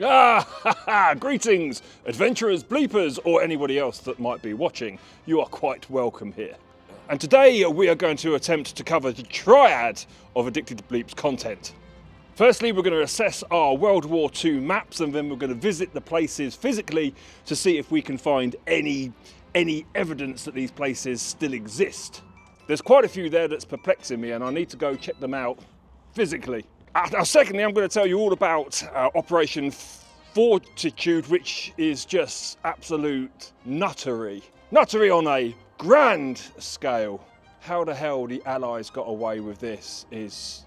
Greetings, adventurers, bleepers, or anybody else that might be watching. You are quite welcome here. And today we are going to attempt to cover the triad of Addicted to Bleeps content. Firstly, we're going to assess our World War II maps, and then we're going to visit the places physically to see if we can find any evidence that these places still exist. There's quite a few there that's perplexing me, and I need to go check them out physically. Now, secondly, I'm going to tell you all about Operation Fortitude, which is just absolute nuttery. Nuttery on a grand scale. How the hell the Allies got away with this is...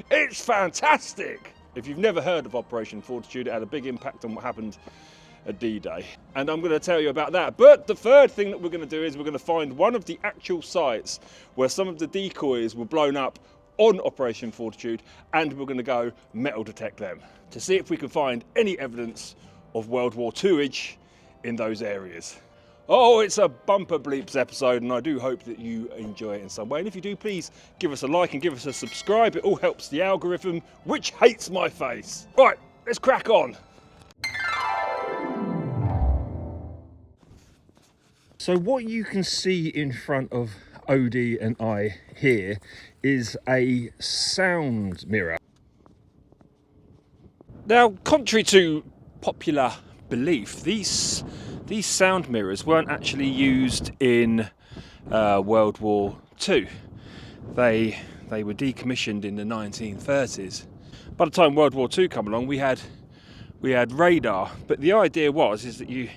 it's fantastic! If you've never heard of Operation Fortitude, it had a big impact on what happened at D-Day. And I'm going to tell you about that. But the third thing that we're going to do is we're going to find one of the actual sites where some of the decoys were blown up on Operation Fortitude, and we're going to go metal detect them to see if we can find any evidence of World War II-age in those areas. Oh, it's a bumper bleeps episode, and I do hope that you enjoy it in some way. And if you do, please give us a like and give us a subscribe. It all helps the algorithm, which hates my face. Right, let's crack on. So what you can see in front of Odie and I here is a sound mirror. Now, contrary to popular belief, these sound mirrors weren't actually used in World War II. They were decommissioned in the 1930s. By the time World War II came along, we had radar, but the idea is that you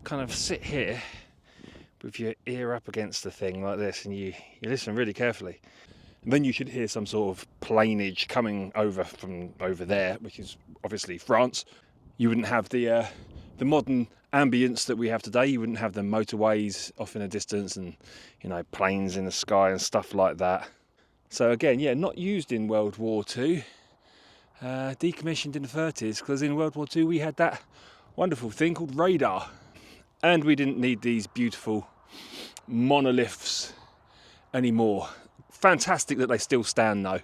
kind of sit here with your ear up against the thing like this, and you listen really carefully. And then you should hear some sort of planeage coming over from over there, which is obviously France. You wouldn't have the modern ambience that we have today. You wouldn't have the motorways off in the distance and, you know, planes in the sky and stuff like that. So again, yeah, not used in World War II. Decommissioned in the 30s, because in World War II we had that wonderful thing called radar. And we didn't need these beautiful monoliths anymore. Fantastic that they still stand though.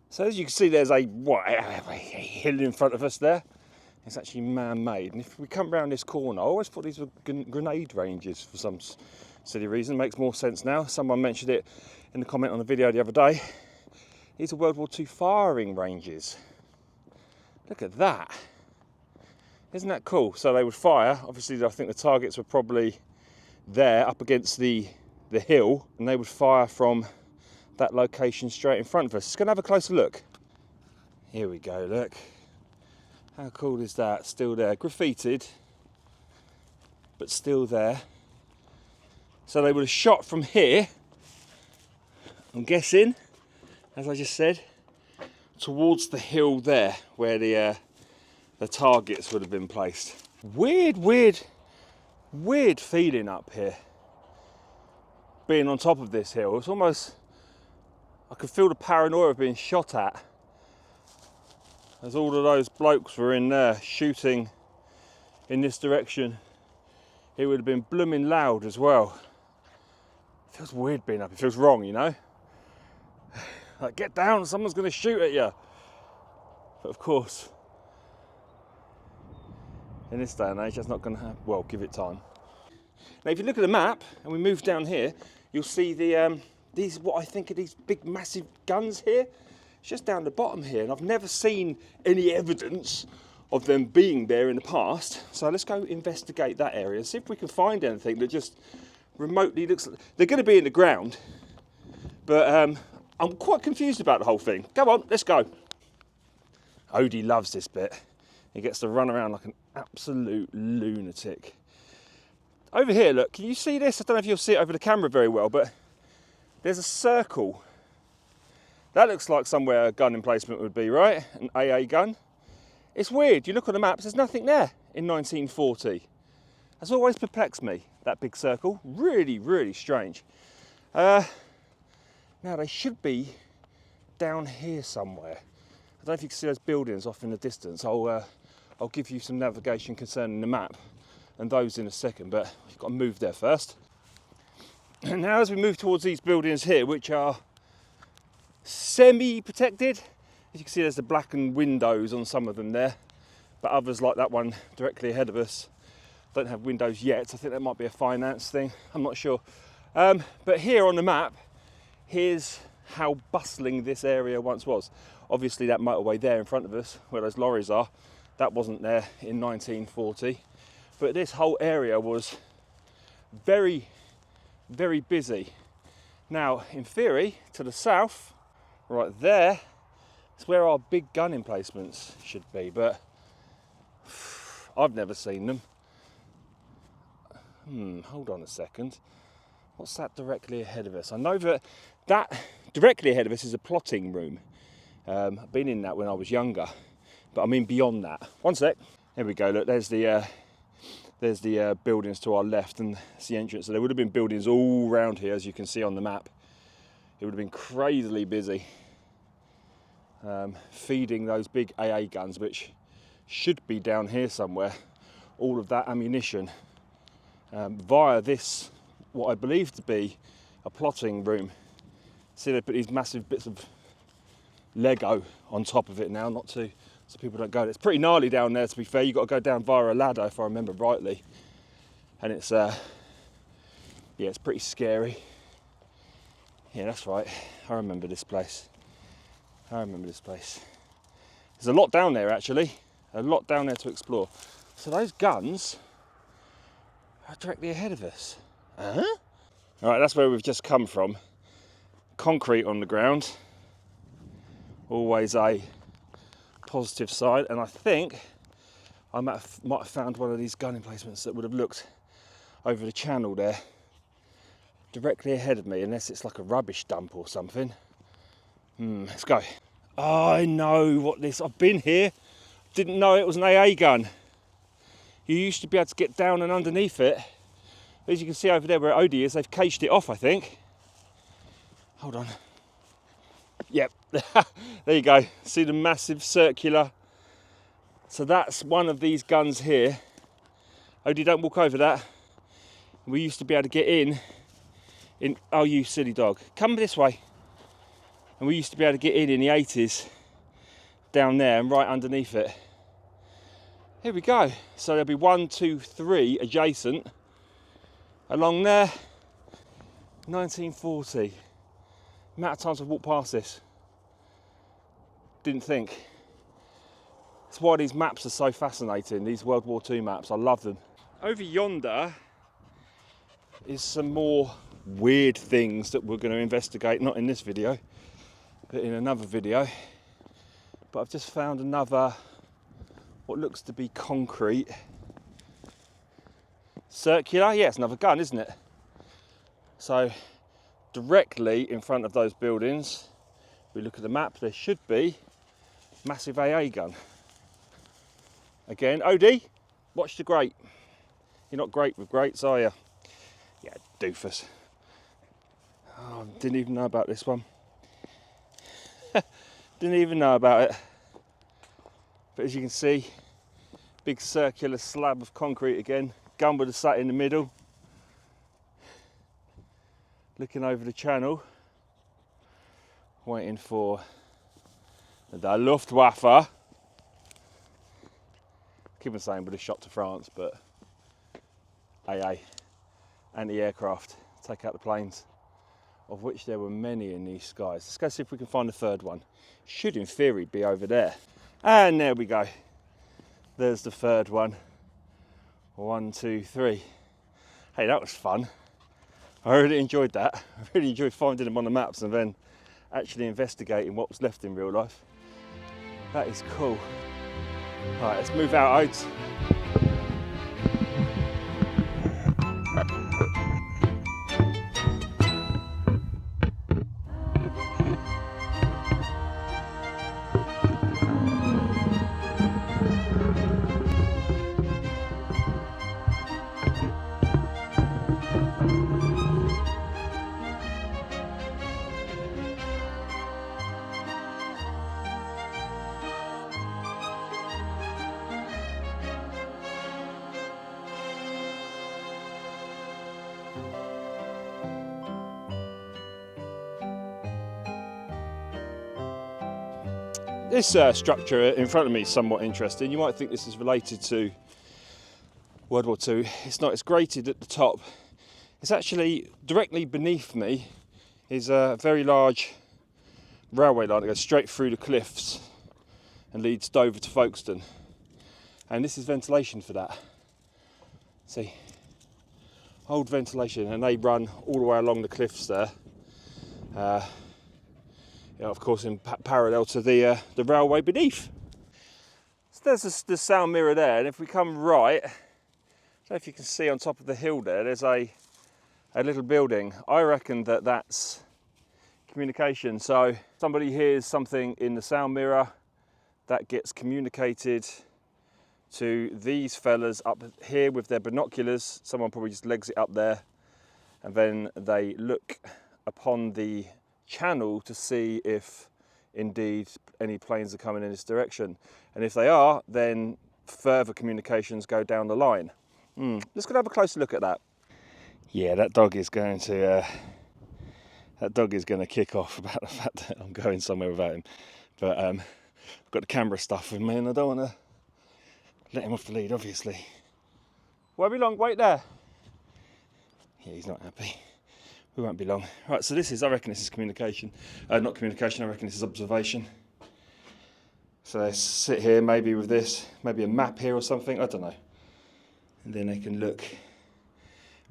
So as you can see, there's a hill in front of us there. It's actually man-made. And if we come round this corner, I always thought these were grenade ranges for some silly reason. It makes more sense now. Someone mentioned it in the comment on the video the other day. These are World War II firing ranges. Look at that. Isn't that cool? So they would fire. Obviously, I think the targets were probably there up against the hill, and they would fire from that location straight in front of us. Just going to have a closer look. Here we go, look. How cool is that? Still there. Graffitied, but still there. So they would have shot from here, I'm guessing, as I just said, towards the hill there, where the targets would have been placed. Weird feeling up here. Being on top of this hill, it's almost, I could feel the paranoia of being shot at. As all of those blokes were in there shooting in this direction. It would have been blooming loud as well. It feels weird being up, it feels wrong, you know? Like, get down, someone's gonna shoot at you. But of course, in this day and age, that's not going to happen. Well, give it time. Now, if you look at the map and we move down here, you'll see these, what I think are these big, massive guns here. It's just down the bottom here, and I've never seen any evidence of them being there in the past. So let's go investigate that area and see if we can find anything that just remotely looks like... They're going to be in the ground, but I'm quite confused about the whole thing. Come on, let's go. Odie loves this bit. He gets to run around like an absolute lunatic. Over here, look, can you see this? I don't know if you'll see it over the camera very well, but there's a circle. That looks like somewhere a gun emplacement would be, right? An AA gun. It's weird, you look on the maps, there's nothing there in 1940. That's always perplexed me, that big circle. Really, really strange. Now they should be down here somewhere. I don't know if you can see those buildings off in the distance. I'll give you some navigation concerning the map and those in a second, but you've got to move there first. And now as we move towards these buildings here, which are semi-protected, As you can see, there's the blackened windows on some of them there, but others, like that one directly ahead of us, don't have windows yet. I think that might be a finance thing, I'm not sure. But here on the map, here's how bustling this area once was. Obviously that motorway there in front of us, where those lorries are, that wasn't there in 1940. But this whole area was very, very busy. Now, in theory, to the south, right there, is where our big gun emplacements should be, but I've never seen them. Hold on a second. What's that directly ahead of us? I know that directly ahead of us is a plotting room. I've been in that when I was younger, but I mean beyond that. One sec. There we go. Look, there's the buildings to our left, and it's the entrance. So there would have been buildings all around here, as you can see on the map. It would have been crazily busy, feeding those big AA guns, which should be down here somewhere. All of that ammunition via this, what I believe to be a plotting room. See, they put these massive bits of Lego on top of it now, not to, so people don't go there. It's pretty gnarly down there, to be fair. You've got to go down via a ladder, if I remember rightly. And it's, yeah, it's pretty scary. Yeah, that's right. I remember this place. There's a lot down there, actually. A lot down there to explore. So those guns are directly ahead of us. Huh? All right, that's where we've just come from. Concrete on the ground. Always a positive side. And I think I might have found one of these gun emplacements that would have looked over the channel there, directly ahead of me, unless it's like a rubbish dump or something. Let's go. Oh, I know what this, I've been here. Didn't know it was an AA gun. You used to be able to get down and underneath it. As you can see over there where Odie is, they've caged it off, I think. Hold on. Yep, there you go. See the massive circular. So that's one of these guns here. Odie, don't walk over that. We used to be able to get in, oh, you silly dog. Come this way. And we used to be able to get in the 80s down there and right underneath it. Here we go. So there'll be 1, 2, 3 adjacent along there. 1940. Amount of times I've walked past this. Didn't think. That's why these maps are so fascinating, these World War II maps. I love them. Over yonder is some more weird things that we're going to investigate, not in this video, but in another video. But I've just found another, what looks to be concrete. Circular, yeah, it's another gun, isn't it? So directly in front of those buildings, if we look at the map, there should be a massive AA gun. Again, Odie, watch the grate. You're not great with grates, are you? Yeah, doofus. Oh, didn't even know about this one. Didn't even know about it. But as you can see, big circular slab of concrete again. Gun would have sat in the middle, looking over the channel, waiting for the Luftwaffe. Keep on saying with a shot to France, but AA, anti-aircraft, take out the planes, of which there were many in these skies. Let's go see if we can find the third one. Should in theory be over there. And there we go. There's the third one. 1, 2, 3. Hey, that was fun. I really enjoyed that. I really enjoyed finding them on the maps and then actually investigating what was left in real life. That is cool. All right, let's move out, Odes. This structure in front of me is somewhat interesting. You might think this is related to World War II. It's not. It's grated at the top. It's actually directly beneath me is a very large railway line that goes straight through the cliffs and leads Dover to Folkestone. And this is ventilation for that. See, old ventilation, and they run all the way along the cliffs there. Of course, in parallel to the railway beneath. So there's the sound mirror there, and if we come right, I don't know if you can see on top of the hill there, there's a little building. I reckon that's communication. So somebody hears something in the sound mirror, that gets communicated to these fellas up here with their binoculars. Someone probably just legs it up there, and then they look upon the channel to see if indeed any planes are coming in this direction. And if they are, then further communications go down the line. Let's go have a closer look at that. Yeah, that dog is going to kick off about the fact that I'm going somewhere without him. But I've got the camera stuff with me and I don't want to let him off the lead, obviously. Won't be long, wait there. Yeah, he's not happy. We won't be long. Right, so I reckon this is communication. Not communication, I reckon this is observation. So they sit here maybe with this, maybe a map here or something, I don't know. And then they can look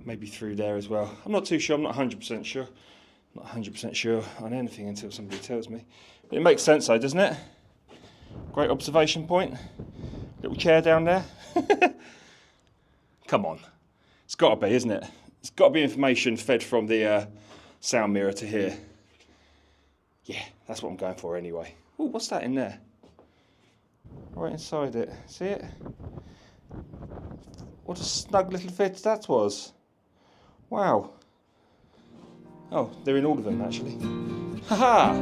maybe through there as well. I'm not too sure, I'm not 100% sure. I'm not 100% sure on anything until somebody tells me. But it makes sense though, doesn't it? Great observation point. Little chair down there. Come on. It's got to be, isn't it? It's got to be information fed from the sound mirror to here. Yeah, that's what I'm going for anyway. Oh, what's that in there? Right inside it. See it? What a snug little fit that was. Wow. Oh, they're in all of them actually. Ha-ha!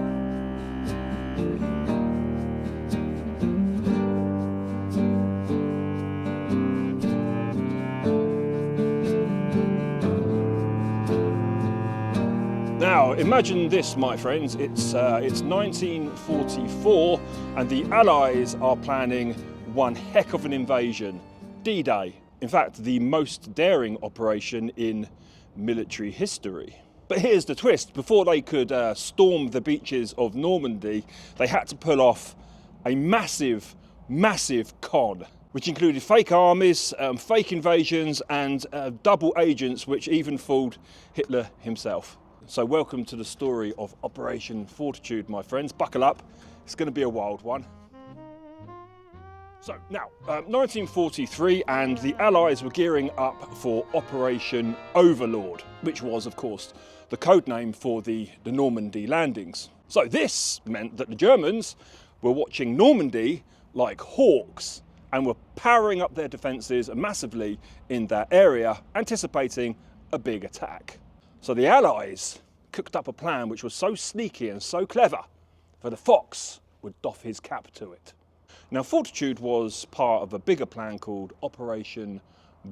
Now, imagine this, my friends. It's 1944, and the Allies are planning one heck of an invasion. D-Day. In fact, the most daring operation in military history. But here's the twist. Before they could storm the beaches of Normandy, they had to pull off a massive, massive con, which included fake armies, fake invasions, and double agents, which even fooled Hitler himself. So welcome to the story of Operation Fortitude, my friends. Buckle up, it's going to be a wild one. So now, 1943, and the Allies were gearing up for Operation Overlord, which was, of course, the code name for the Normandy landings. So this meant that the Germans were watching Normandy like hawks and were powering up their defences massively in that area, anticipating a big attack. So the Allies cooked up a plan which was so sneaky and so clever that the fox would doff his cap to it. Now, Fortitude was part of a bigger plan called Operation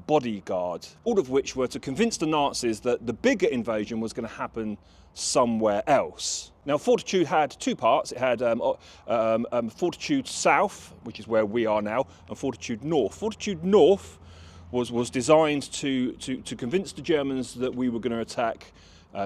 Bodyguard, all of which were to convince the Nazis that the bigger invasion was going to happen somewhere else. Now, Fortitude had two parts. It had Fortitude South, which is where we are now, and Fortitude North. Fortitude North was designed to convince the Germans that we were going to attack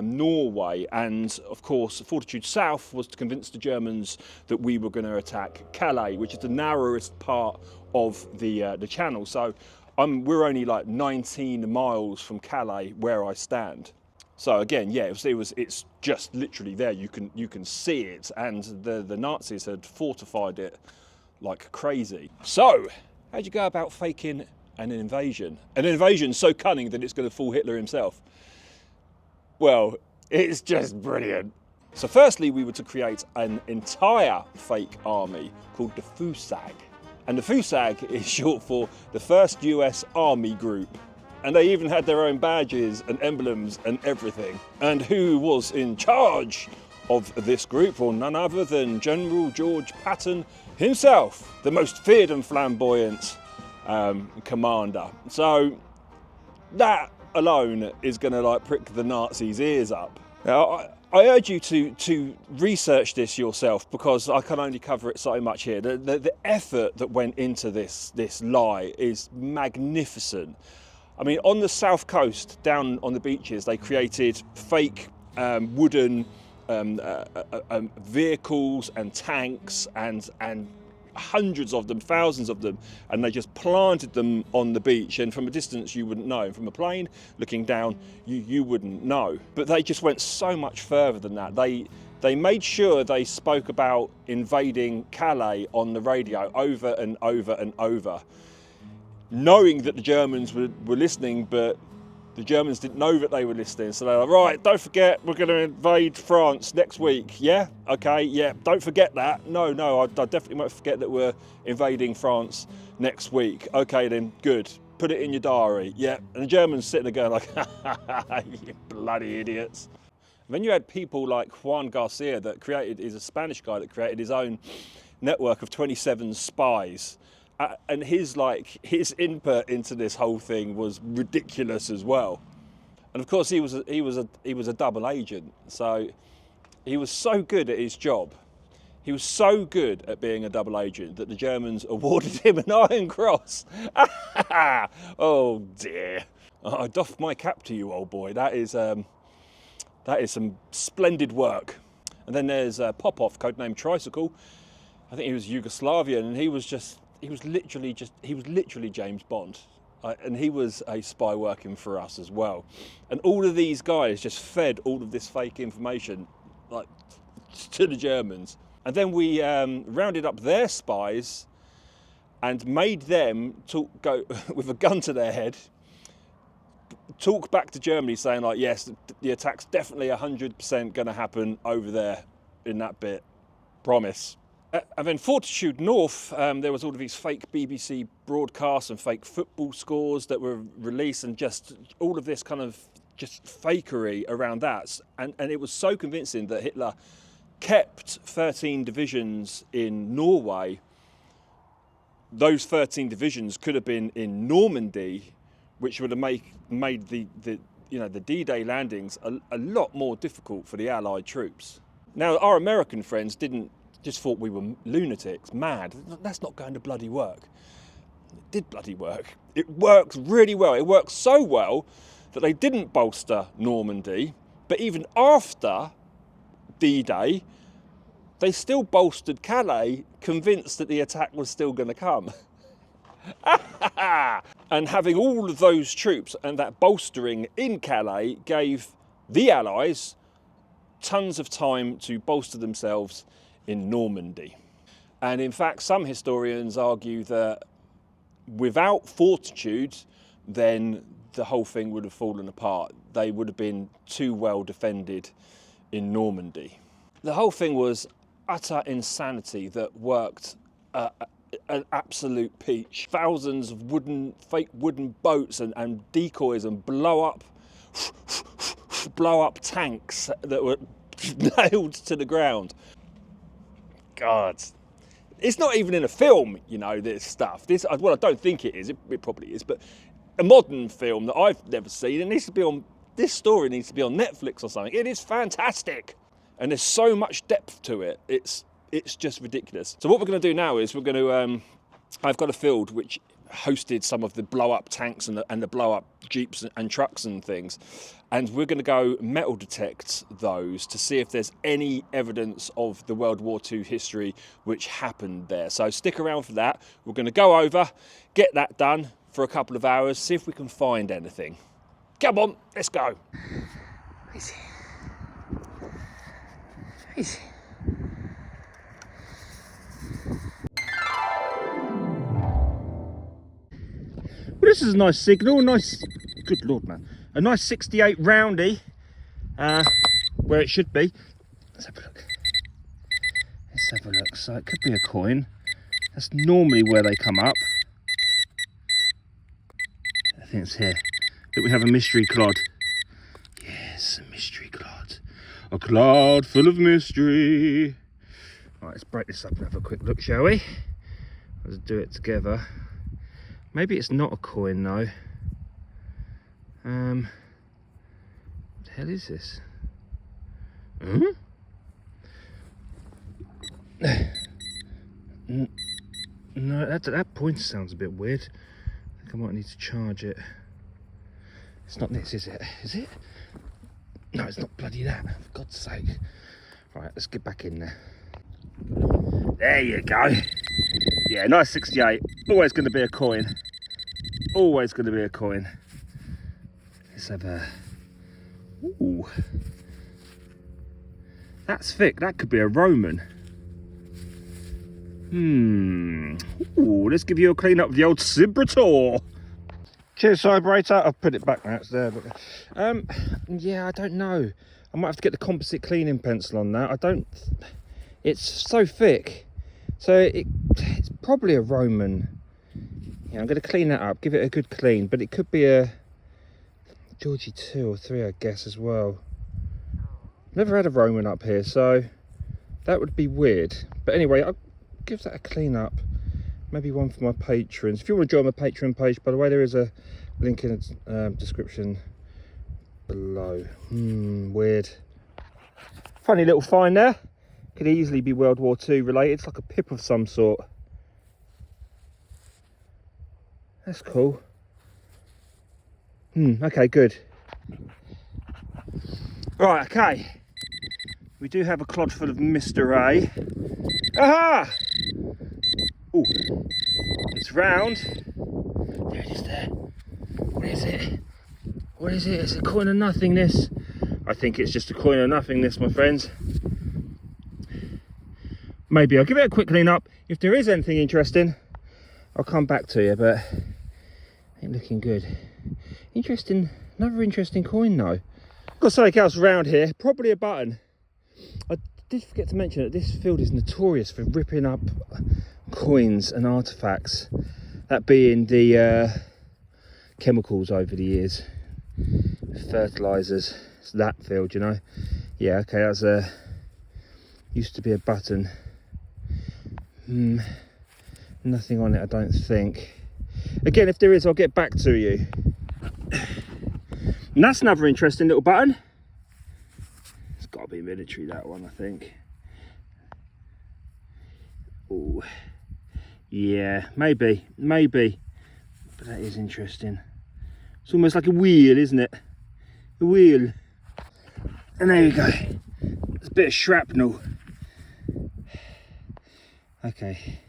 Norway, and of course Fortitude South was to convince the Germans that we were going to attack Calais, which is the narrowest part of the channel. So we're only like 19 miles from Calais where I stand. So again, yeah, it's just literally there. You can see it, and the Nazis had fortified it like crazy. So how'd you go about faking an invasion? An invasion so cunning that it's going to fool Hitler himself? Well, it's just brilliant. So firstly, we were to create an entire fake army called the FUSAG. And the FUSAG is short for the First US Army Group. And they even had their own badges and emblems and everything. And who was in charge of this group? Well, none other than General George Patton himself, the most feared and flamboyant commander. So that alone is going to like prick the Nazis' ears up. Now, I urge you to research this yourself, because I can only cover it so much here. The effort that went into this lie is magnificent. I mean, on the south coast, down on the beaches, they created fake wooden vehicles and tanks and hundreds of them, thousands of them, and they just planted them on the beach, and from a distance you wouldn't know, and from a plane looking down you wouldn't know. But they just went so much further than that. They made sure they spoke about invading Calais on the radio over and over and over, knowing that the Germans were listening, but the Germans didn't know that they were listening. So they're like, right, don't forget, we're going to invade France next week. Yeah, okay, yeah, don't forget that. No, I definitely won't forget that we're invading France next week. Okay then, good. Put it in your diary. Yeah, and the Germans sitting there going like, you bloody idiots. And then you had people like Juan Garcia he's a Spanish guy that created his own network of 27 spies. And his input into this whole thing was ridiculous as well. And of course he was a double agent. So he was so good at his job. He was so good at being a double agent that the Germans awarded him an Iron Cross. Oh dear. I doff my cap to you, old boy. That is some splendid work. And then there's Popov, codenamed Tricycle. I think he was Yugoslavian, and he was literally James Bond, and he was a spy working for us as well. And all of these guys just fed all of this fake information like to the Germans, and then we rounded up their spies and made them go with a gun to their head, talk back to Germany saying like, yes, the attack's definitely 100% going to happen over there in that bit, promise. And then Fortitude North, there was all of these fake BBC broadcasts and fake football scores that were released, and just all of this kind of just fakery around that. And it was so convincing that Hitler kept 13 divisions in Norway. Those 13 divisions could have been in Normandy, which would have made the D-Day landings a lot more difficult for the Allied troops. Now, our American friends just thought we were lunatics, mad. That's not going to bloody work. It did bloody work. It works really well. It worked so well that they didn't bolster Normandy, but even after D-Day, they still bolstered Calais, convinced that the attack was still going to come. And having all of those troops and that bolstering in Calais gave the Allies tons of time to bolster themselves in Normandy. And in fact, some historians argue that without Fortitude, then the whole thing would have fallen apart. They would have been too well defended in Normandy. The whole thing was utter insanity that worked an absolute peach. Thousands of fake wooden boats and decoys and blow up tanks that were nailed to the ground. God, it's not even in a film, this stuff. I don't think it is. It probably is, but a modern film that I've never seen, this story needs to be on Netflix or something. It is fantastic, and there's so much depth to it. It's just ridiculous. So what we're going to do now is we're going to. I've got a field which hosted some of the blow-up tanks and the blow-up jeeps and trucks and things, and we're going to go metal detect those to see if there's any evidence of the World War II history which happened there. So stick around for that. We're going to go over, get that done for a couple of hours, see if we can find anything. Come on, let's go. Easy. Easy. Well, this is a nice signal, good lord man, a nice 68 roundy, where it should be. Let's have a look. So it could be a coin. That's normally where they come up. I think it's here. That we have a mystery clod. Yes, a mystery clod. A clod full of mystery. Right, let's break this up and have a quick look, shall we? Let's do it together. Maybe it's not a coin though. What the hell is this? No, that pointer sounds a bit weird. I think I might need to charge it. It's not this, is it? Is it? No, it's not bloody that, for God's sake. Right, let's get back in there. There you go. Yeah, nice 68. Always going to be a coin. Always going to be a coin. Let's have a... Ooh. That's thick. That could be a Roman. Ooh, let's give you a clean up of the old Cibrator. Cheers, vibrator. I'll put it back now. It's there. But, yeah, I don't know. I might have to get the composite cleaning pencil on that. I don't. It's so thick, so it's probably a Roman. Yeah, I'm going to clean that up. Give it a good clean, but it could be a WW2 or 3, I guess, as well. Never had a Roman up here, so that would be weird. But anyway, I'll give that a clean up. Maybe one for my patrons. If you want to join my Patreon page, by the way, there is a link in the description below. Weird. Funny little find there. Could easily be World War II related. It's like a pip of some sort. That's cool. Okay, good. Right, okay. We do have a clod full of Mr. A. Aha! Ooh, it's round. There it is there. What is it? What is it? It's a coin of nothingness. I think it's just a coin of nothingness, my friends. Maybe I'll give it a quick clean up. If there is anything interesting, I'll come back to you, but ain't looking good. Interesting, another interesting coin though. Got something else around here, probably a button. I did forget to mention that this field is notorious for ripping up coins and artifacts, that being the chemicals over the years, fertilizers. It's that field, you know. Yeah, okay, that's a used to be a button. Nothing on it, I don't think. Again, if there is, I'll get back to you. And that's another interesting little button. It's got to be military, that one, I think. Oh, yeah, maybe. But that is interesting. It's almost like a wheel, isn't it? A wheel. And there you go. There's a bit of shrapnel. Okay,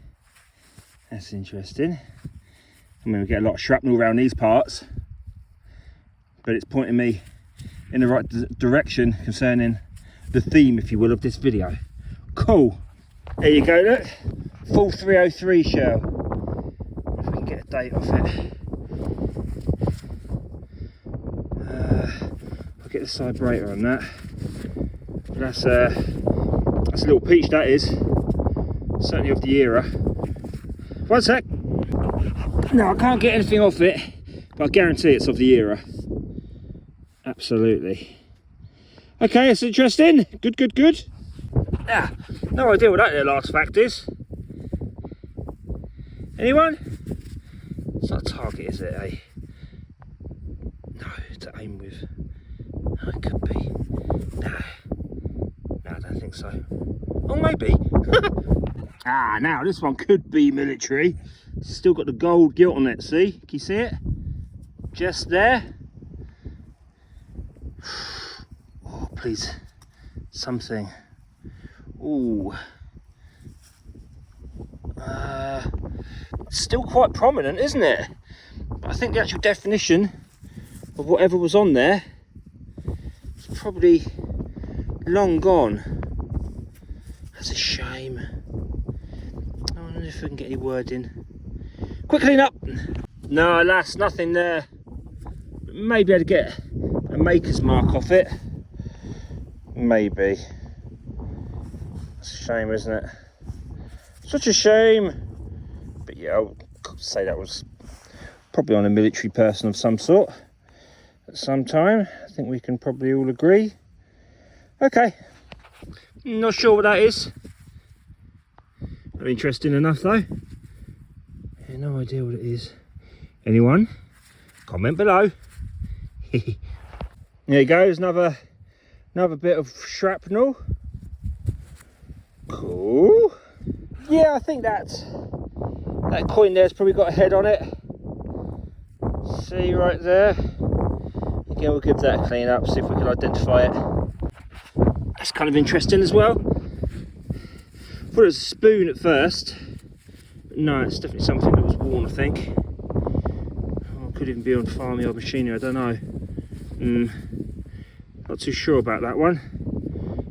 that's interesting. I mean, we get a lot of shrapnel around these parts, but it's pointing me in the right direction concerning the theme, if you will, of this video. Cool. There you go, look. Full 303 shell. If we can get a date off it. I'll get the vibrator on that. But that's a little peach, that is. Certainly of the era. One sec. No, I can't get anything off it, but I guarantee it's of the era. Absolutely. Okay, it's interesting. Good. Ah, no idea what that little artifact is. Anyone? It's not a target, is it, eh? No, to aim with. No, it could be. No, I don't think so. Oh, maybe. Ah, now this one could be military. It's still got the gold gilt on it, see? Can you see it? Just there. Oh, please. Something. Ooh. Still quite prominent, isn't it? But I think the actual definition of whatever was on there is probably long gone. That's a shame. I wonder if we can get any word in. Quick clean up. No, alas, nothing there. Maybe I'd get a maker's mark off it. Maybe. It's a shame, isn't it? Such a shame. But yeah, I would say that was probably on a military person of some sort at some time. I think we can probably all agree. Okay. Not sure what that is. Interesting enough though. Yeah, no idea what it is. Anyone? Comment below. There you go, there's another Another bit of shrapnel. Cool. Yeah, I think that coin there's probably got a head on it. See right there. Again, we'll give that a clean up, see if we can identify it. That's kind of interesting as well. Thought it was a spoon at first, but no, it's definitely something that was worn, I think. Oh, could even be on farmyard machinery, I don't know. Not too sure about that one.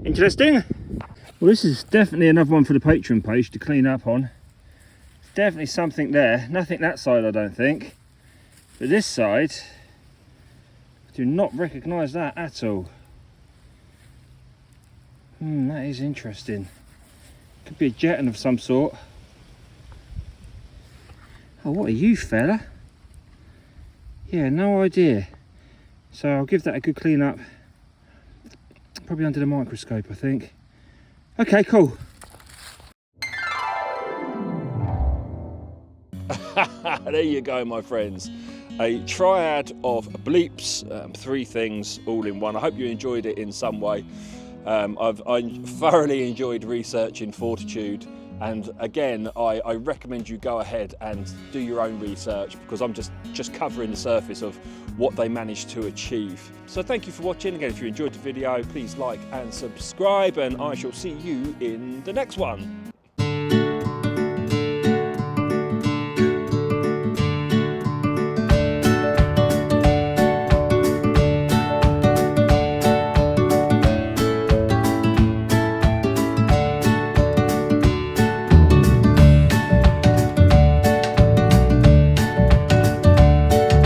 Interesting. Well, this is definitely another one for the Patreon page to clean up on. There's definitely something there. Nothing that side, I don't think. But this side, I do not recognise that at all. That is interesting. Could be a jetton of some sort. Oh, what are you, fella? Yeah, no idea. So I'll give that a good clean up. Probably under the microscope, I think. Okay, cool. There you go, my friends. A triad of bleeps, 3 things all in one. I hope you enjoyed it in some way. I thoroughly enjoyed researching Fortitude, and again I recommend you go ahead and do your own research, because I'm just covering the surface of what they managed to achieve. So thank you for watching. Again, if you enjoyed the video, please like and subscribe, and I shall see you in the next one.